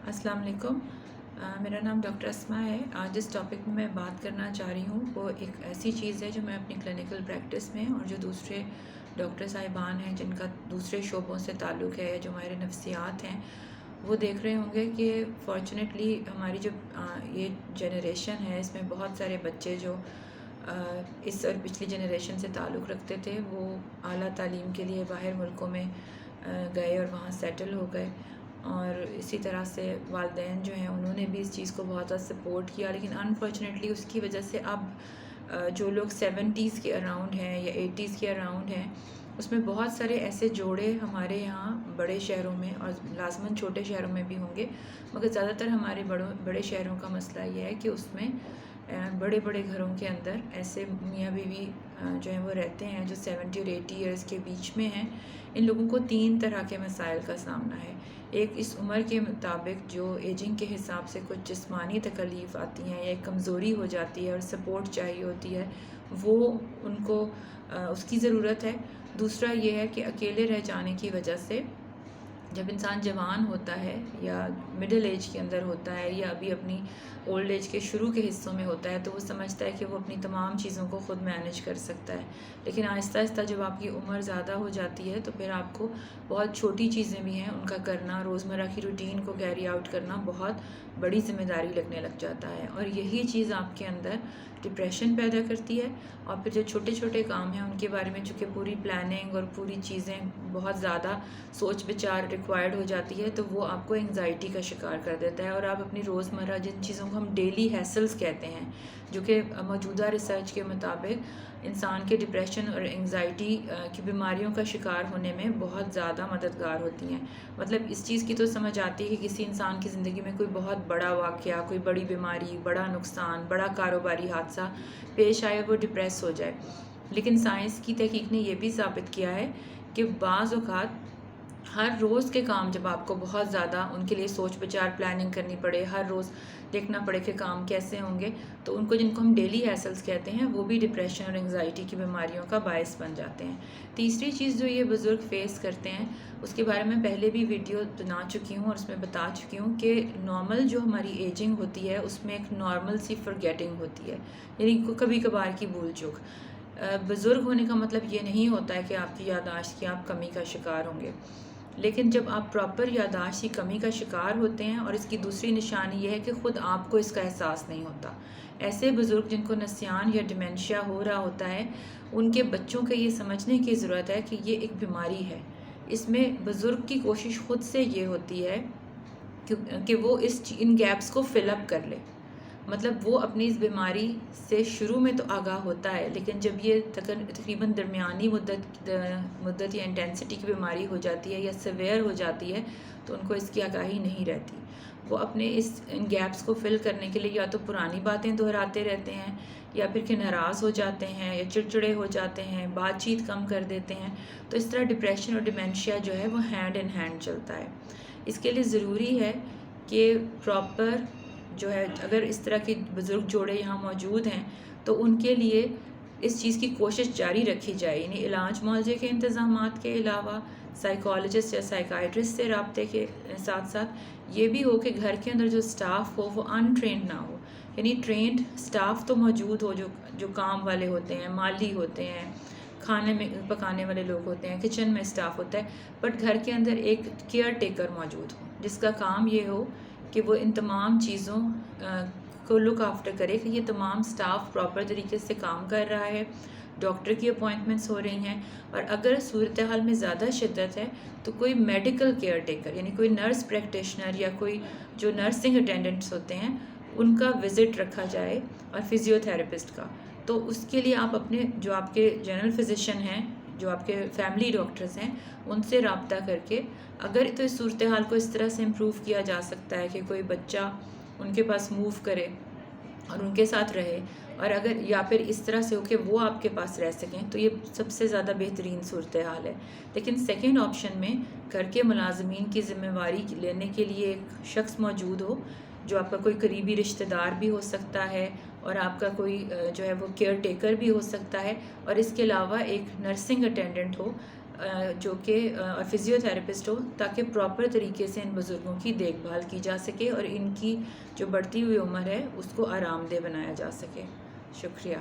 अस्सलाम वालेकुम। मेरा नाम डॉक्टर अस्मा है। आज जिस टॉपिक में मैं बात करना चाह रही हूँ वो एक ऐसी चीज़ है जो मैं अपनी क्लिनिकल प्रैक्टिस में और जो दूसरे डॉक्टर साहिबान हैं जिनका दूसरे शोबों से ताल्लुक़ है, जो माहिर नफ्सियात हैं, वो देख रहे होंगे कि फ़ॉर्चुनेटली हमारी जो ये जनरेशन है इसमें बहुत सारे बच्चे जो इस और पिछली जनरेशन से ताल्लुक़ रखते थे वो आला तालीम के लिए बाहर मुल्कों में गए और वहाँ सेटल हो गए। और इसी तरह से वालिदैन जो हैं उन्होंने भी इस चीज़ को बहुत ज़्यादा सपोर्ट किया, लेकिन अनफॉर्चुनेटली उसकी वजह से अब जो लोग 70s के अराउंड हैं या 80s के अराउंड हैं उसमें बहुत सारे ऐसे जोड़े हमारे यहाँ बड़े शहरों में और लाज़मन छोटे शहरों में भी होंगे, मगर ज़्यादातर हमारे बड़े शहरों का मसला ये है कि उसमें बड़े बड़े घरों के अंदर ऐसे मियाँ बीवी जो हैं वो रहते हैं जो 70 और 80 ईयर्स के बीच में हैं। इन लोगों को 3 तरह के मसाइल का सामना है। एक इस उम्र के मुताबिक जो एजिंग के हिसाब से कुछ जिस्मानी तकलीफ़ आती हैं या एक कमज़ोरी हो जाती है और सपोर्ट चाहिए होती है, वो उनको उसकी ज़रूरत है। दूसरा ये है कि अकेले रह जाने की वजह से जब इंसान जवान होता है या मिडिल एज के अंदर होता है या अभी अपनी ओल्ड एज के शुरू के हिस्सों में होता है तो वो समझता है कि वो अपनी तमाम चीज़ों को ख़ुद मैनेज कर सकता है, लेकिन आहिस्ता आहिस्ता जब आपकी उम्र ज़्यादा हो जाती है तो फिर आपको बहुत छोटी चीज़ें भी हैं उनका करना, रोज़मर्रा की रूटीन को कैरी आउट करना बहुत बड़ी ज़िम्मेदारी लगने लग जाता है। और यही चीज़ आपके अंदर डिप्रेशन पैदा करती है। और फिर जो छोटे छोटे काम हैं उनके बारे में चूँकि पूरी प्लानिंग और पूरी चीज़ें बहुत ज़्यादा सोच विचार रिक्वायर्ड हो जाती है तो वो आपको एंग्जाइटी का शिकार कर देता है और आप अपनी रोज़मर्रा जिन चीज़ों को हम डेली हैसल्स कहते हैं, जो कि मौजूदा रिसर्च के मुताबिक इंसान के डिप्रेशन और एंग्जाइटी की बीमारियों का शिकार होने में बहुत ज़्यादा मददगार होती हैं। मतलब इस चीज़ की तो समझ आती है कि किसी इंसान की ज़िंदगी में कोई बहुत बड़ा वाक़या, कोई बड़ी बीमारी, बड़ा नुकसान, बड़ा कारोबारी हादसा पेश आए, वो डिप्रेस हो जाए। लेकिन साइंस की तहकीक ने यह भी साबित किया है कि बाज़ औक़ात हर रोज़ के काम जब आपको बहुत ज़्यादा उनके लिए सोच विचार प्लानिंग करनी पड़े, हर रोज़ देखना पड़े कि काम कैसे होंगे, तो उनको जिनको हम डेली हैसल्स कहते हैं वो भी डिप्रेशन और एंग्जाइटी की बीमारियों का बायस बन जाते हैं। तीसरी चीज़ जो ये बुज़ुर्ग फेस करते हैं उसके बारे में पहले भी वीडियो बना चुकी हूँ और उसमें बता चुकी हूँ कि नॉर्मल जो हमारी एजिंग होती है उसमें एक नॉर्मल सी फॉरगेटिंग होती है, यानी कभी कभार की भूल चूक। बुज़ुर्ग होने का मतलब ये नहीं होता है कि आपकी याददाश्त की आप कमी का शिकार होंगे, लेकिन जब आप प्रॉपर याददाश्त की कमी का शिकार होते हैं और इसकी दूसरी निशानी ये है कि ख़ुद आपको इसका एहसास नहीं होता। ऐसे बुज़ुर्ग जिनको नस्यान या डिमेंशिया हो रहा होता है उनके बच्चों को ये समझने की ज़रूरत है कि ये एक बीमारी है। इसमें बुज़ुर्ग की कोशिश ख़ुद से ये होती है कि वो इन गैप्स को फ़िलअप कर ले। मतलब वो अपनी इस बीमारी से शुरू में तो आगाह होता है, लेकिन जब ये तकरीबन दरमियानी मुद्दत या इंटेंसिटी की बीमारी हो जाती है या सीवियर हो जाती है तो उनको इसकी आगाही नहीं रहती। वो अपने इन गैप्स को फिल करने के लिए या तो पुरानी बातें दोहराते रहते हैं या फिर कि नाराज़ हो जाते हैं या चिड़चिड़े हो जाते हैं, बातचीत कम कर देते हैं। तो इस तरह डिप्रेशन और डिमेंशिया जो है वो हैंड इन हैंड चलता है। इसके लिए ज़रूरी है कि प्रॉपर जो है अगर इस तरह के बुज़ुर्ग जोड़े यहाँ मौजूद हैं तो उनके लिए इस चीज़ की कोशिश जारी रखी जाए, यानी इलाज मुआवजे के इंतज़ामात के अलावा साइकोलॉजिस्ट या साइकाइट्रिस्ट से रब्ते के साथ साथ ये भी हो कि घर के अंदर जो स्टाफ हो वो अनट्रेंड ना हो, यानी ट्रेंड स्टाफ तो मौजूद हो जो काम वाले होते हैं, माली होते हैं, खाने में पकाने वाले लोग होते हैं, किचन में स्टाफ होता है, बट घर के अंदर एक केयर टेकर मौजूद हो जिसका काम ये हो कि वो इन तमाम चीज़ों को लुक आफ्टर करे कि ये तमाम स्टाफ प्रॉपर तरीके से काम कर रहा है, डॉक्टर की अपॉइंटमेंट्स हो रही हैं, और अगर सूरत हाल में ज़्यादा शिद्दत है तो कोई मेडिकल केयर टेकर यानी कोई नर्स प्रैक्टिशनर या कोई जो नर्सिंग अटेंडेंट्स होते हैं उनका विज़िट रखा जाए और फिज़ियोथेरेपिस्ट का। तो उसके लिए आप अपने जो आपके जनरल फिजिशियन हैं, जो आपके फैमिली डॉक्टर्स हैं, उनसे रब्ता करके अगर तो इस सूरत हाल को इस तरह से इम्प्रूव किया जा सकता है कि कोई बच्चा उनके पास मूव करे और उनके साथ रहे, और अगर या फिर इस तरह से हो कि वो आपके पास रह सकें तो ये सबसे ज़्यादा बेहतरीन सूरत हाल है। लेकिन सेकंड ऑप्शन में घर के मुलाजमीन की ज़िम्मेवारी लेने के लिए एक शख्स मौजूद हो जो आपका कोई करीबी रिश्तेदार भी हो सकता है और आपका कोई जो है वो केयर टेकर भी हो सकता है, और इसके अलावा एक नर्सिंग अटेंडेंट हो جو کہ فزیو تھراپسٹ ہو، تاکہ پراپر طریقے سے ان بزرگوں کی دیکھ بھال کی جا سکے اور ان کی جو بڑھتی ہوئی عمر ہے اس کو آرام دہ بنایا جا سکے۔ شکریہ۔